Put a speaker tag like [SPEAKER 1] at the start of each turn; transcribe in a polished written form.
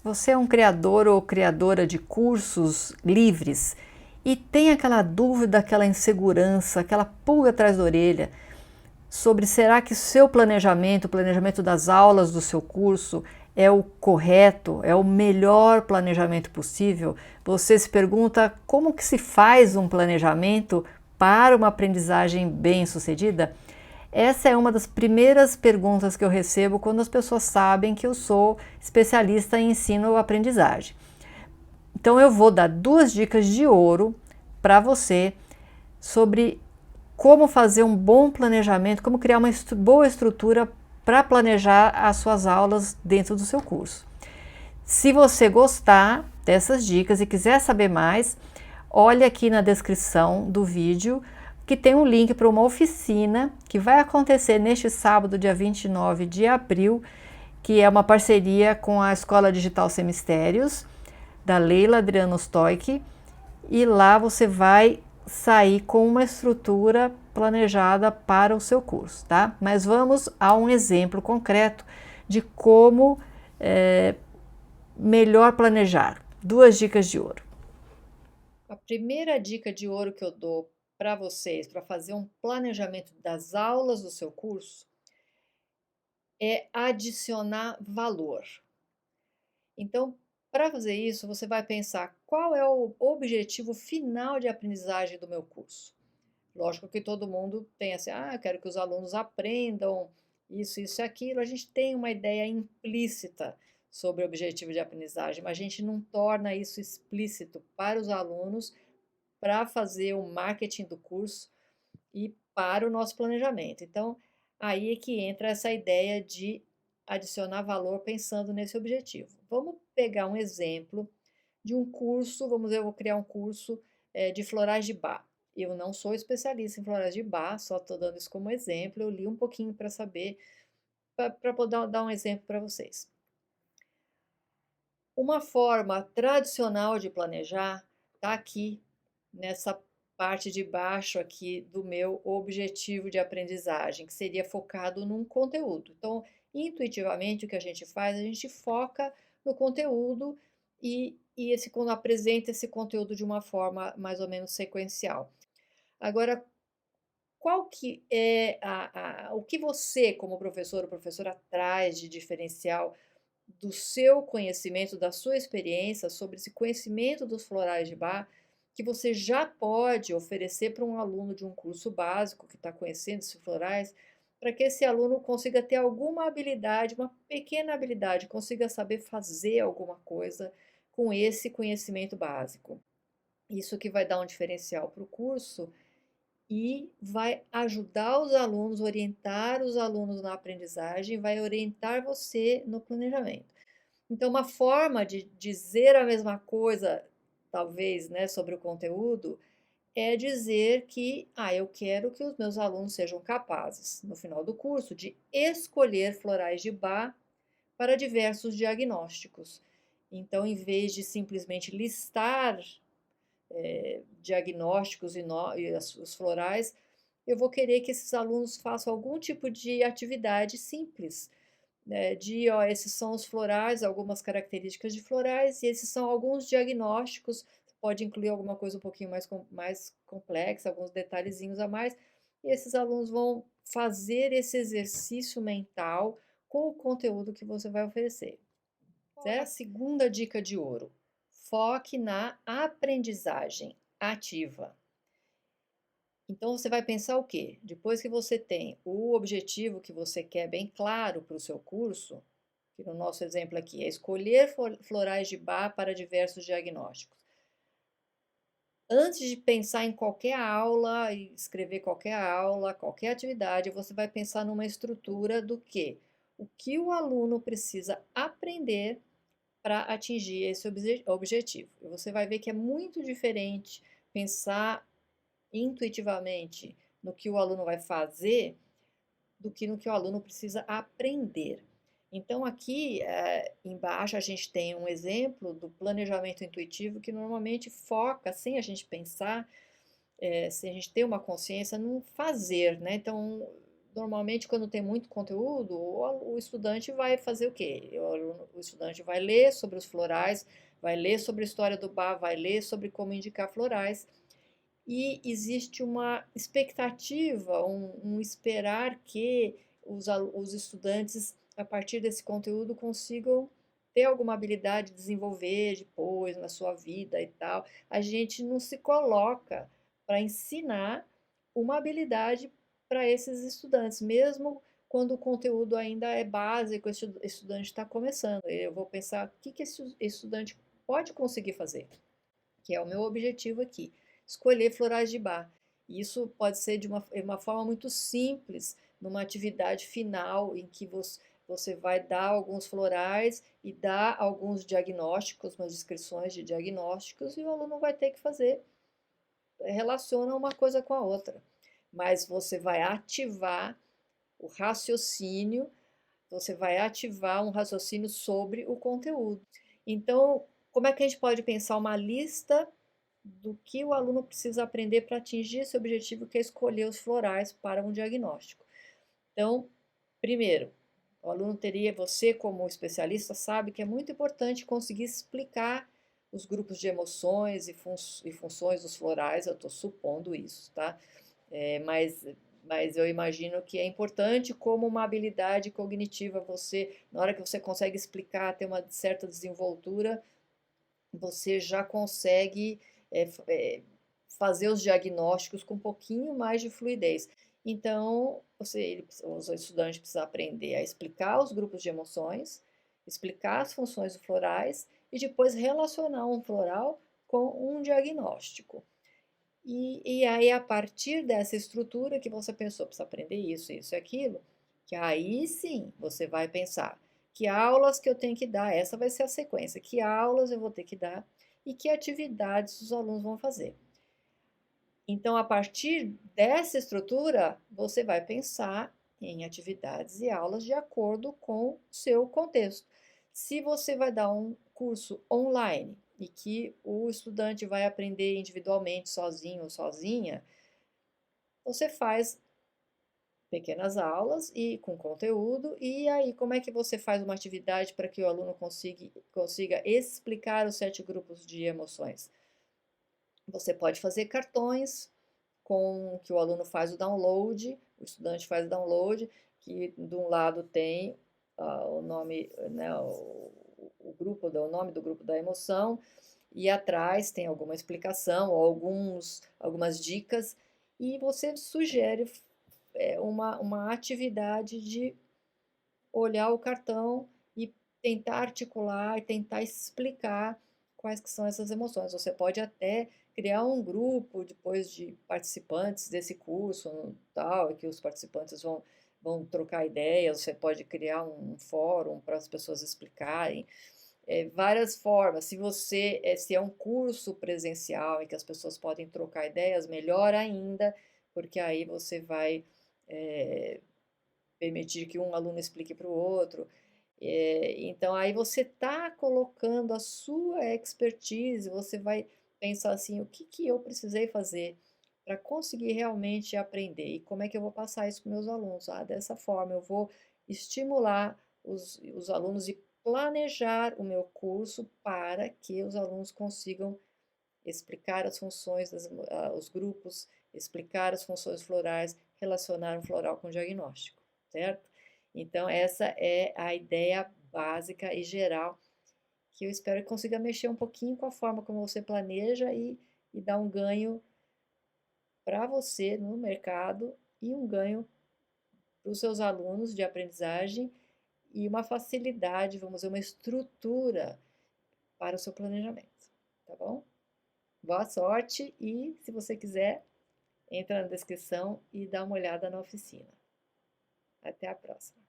[SPEAKER 1] Você é um criador ou criadora de cursos livres e tem aquela dúvida, aquela insegurança, aquela pulga atrás da orelha sobre será que seu planejamento, o planejamento das aulas do seu curso é o correto, é o melhor planejamento possível? Você se pergunta como que se faz um planejamento para uma aprendizagem bem-sucedida? Essa é uma das primeiras perguntas que eu recebo quando as pessoas sabem que eu sou especialista em ensino-aprendizagem. Então eu vou dar 2 dicas de ouro para você sobre como fazer um bom planejamento, como criar uma boa estrutura para planejar as suas aulas dentro do seu curso. Se você gostar dessas dicas e quiser saber mais, olhe aqui na descrição do vídeo que tem um link para uma oficina que vai acontecer neste sábado, dia 29 de abril, que é uma parceria com a Escola Digital Sem Mistérios, da Leila Adriano Stoic, e lá você vai sair com uma estrutura planejada para o seu curso, tá? Mas vamos a um exemplo concreto de como melhor planejar. 2 dicas de ouro. A primeira dica de ouro que eu dou para vocês, para fazer um planejamento das aulas do seu curso, é adicionar valor. Então, para fazer isso, você vai pensar qual é o objetivo final de aprendizagem do meu curso. Lógico que todo mundo tem assim, eu quero que os alunos aprendam isso, isso e aquilo. A gente tem uma ideia implícita sobre o objetivo de aprendizagem, mas a gente não torna isso explícito para os alunos para fazer o marketing do curso e para o nosso planejamento. Então, aí é que entra essa ideia de adicionar valor pensando nesse objetivo. Vamos pegar um exemplo de um curso, vamos dizer, eu vou criar um curso de florais de Bach. Eu não sou especialista em florais de Bach, só estou dando isso como exemplo, eu li um pouquinho para saber, para poder dar um exemplo para vocês. Uma forma tradicional de planejar está aqui, nessa parte de baixo aqui do meu objetivo de aprendizagem, que seria focado num conteúdo. Então, intuitivamente, o que a gente faz, a gente foca no conteúdo e quando apresenta esse conteúdo de uma forma mais ou menos sequencial. Agora, qual que é o que você, como professor ou professora, traz de diferencial do seu conhecimento, da sua experiência sobre esse conhecimento dos florais de Bach, que você já pode oferecer para um aluno de um curso básico que está conhecendo esses florais, para que esse aluno consiga ter alguma habilidade, uma pequena habilidade, consiga saber fazer alguma coisa com esse conhecimento básico. Isso que vai dar um diferencial para o curso e vai ajudar os alunos, orientar os alunos na aprendizagem, vai orientar você no planejamento. Então, uma forma de dizer a mesma coisa, talvez, né, sobre o conteúdo, é dizer que, eu quero que os meus alunos sejam capazes, no final do curso, de escolher florais de Bach para diversos diagnósticos. Então, em vez de simplesmente listar diagnósticos e os florais, eu vou querer que esses alunos façam algum tipo de atividade simples, né, esses são os florais, algumas características de florais, e esses são alguns diagnósticos, pode incluir alguma coisa um pouquinho mais complexa, alguns detalhezinhos a mais, e esses alunos vão fazer esse exercício mental com o conteúdo que você vai oferecer. Essa é a segunda dica de ouro. Foque na aprendizagem ativa. Então, você vai pensar o quê? Depois que você tem o objetivo que você quer bem claro para o seu curso, que no nosso exemplo aqui é escolher florais de Bach para diversos diagnósticos. Antes de pensar em qualquer aula, e escrever qualquer aula, qualquer atividade, você vai pensar numa estrutura do quê? O que o aluno precisa aprender para atingir esse objetivo. E você vai ver que é muito diferente pensar intuitivamente no que o aluno vai fazer do que no que o aluno precisa aprender. Então, aqui embaixo a gente tem um exemplo do planejamento intuitivo que normalmente foca, sem a gente pensar, sem a gente ter uma consciência, no fazer, né? Então, normalmente, quando tem muito conteúdo, o estudante vai fazer o quê? O estudante vai ler sobre os florais, vai ler sobre a história do bar, vai ler sobre como indicar florais, e existe uma expectativa, um esperar que os estudantes, a partir desse conteúdo, consigam ter alguma habilidade, desenvolver depois na sua vida e tal. A gente não se coloca para ensinar uma habilidade para esses estudantes, mesmo quando o conteúdo ainda é básico, esse estudante está começando. Eu vou pensar o que esse estudante pode conseguir fazer, que é o meu objetivo aqui, escolher florais de bar. Isso pode ser de uma forma muito simples, numa atividade final em que você vai dar alguns florais e dar alguns diagnósticos, umas descrições de diagnósticos, e o aluno vai ter que fazer, relaciona uma coisa com a outra. Mas você vai ativar o raciocínio, você vai ativar um raciocínio sobre o conteúdo. Então, como é que a gente pode pensar uma lista do que o aluno precisa aprender para atingir esse objetivo, que é escolher os florais para um diagnóstico? Então, primeiro, o aluno teria, você como especialista sabe que é muito importante conseguir explicar os grupos de emoções e funções dos florais, eu estou supondo isso, tá? Mas eu imagino que é importante como uma habilidade cognitiva, você, na hora que você consegue explicar, ter uma certa desenvoltura, você já consegue é, é, fazer os diagnósticos com um pouquinho mais de fluidez. Então, os estudantes precisam aprender a explicar os grupos de emoções, explicar as funções florais e depois relacionar um floral com um diagnóstico. E aí, a partir dessa estrutura que você pensou, precisa aprender isso, isso e aquilo, que aí sim você vai pensar que aulas que eu tenho que dar, essa vai ser a sequência, que aulas eu vou ter que dar e que atividades os alunos vão fazer. Então, a partir dessa estrutura, você vai pensar em atividades e aulas de acordo com o seu contexto. Se você vai dar um curso online e que o estudante vai aprender individualmente, sozinho ou sozinha, você faz pequenas aulas e com conteúdo, e aí como é que você faz uma atividade para que o aluno consiga explicar os 7 grupos de emoções? Você pode fazer cartões com que o aluno faz o download, o estudante faz o download, que de um lado tem o nome, né, o grupo, o nome do grupo da emoção, e atrás tem alguma explicação, ou algumas dicas, e você sugere uma atividade de olhar o cartão e tentar articular e tentar explicar quais que são essas emoções. Você pode até criar um grupo depois de participantes desse curso, tal, que os participantes vão trocar ideias. Você pode criar um fórum para as pessoas explicarem. Várias formas. Se é um curso presencial em que as pessoas podem trocar ideias, melhor ainda, porque aí você vai é, permitir que um aluno explique para o outro. Então, aí você está colocando a sua expertise, você vai pensar assim, o que que eu precisei fazer para conseguir realmente aprender e como é que eu vou passar isso para meus alunos? Ah, dessa forma, eu vou estimular os alunos e planejar o meu curso para que os alunos consigam explicar as funções, os grupos, explicar as funções florais, relacionar um floral com o diagnóstico, certo? Então, essa é a ideia básica e geral que eu espero que consiga mexer um pouquinho com a forma como você planeja e dar um ganho para você no mercado e um ganho para os seus alunos de aprendizagem e uma facilidade, vamos dizer, uma estrutura para o seu planejamento, tá bom? Boa sorte e, se você quiser, entra na descrição e dá uma olhada na oficina. Até a próxima!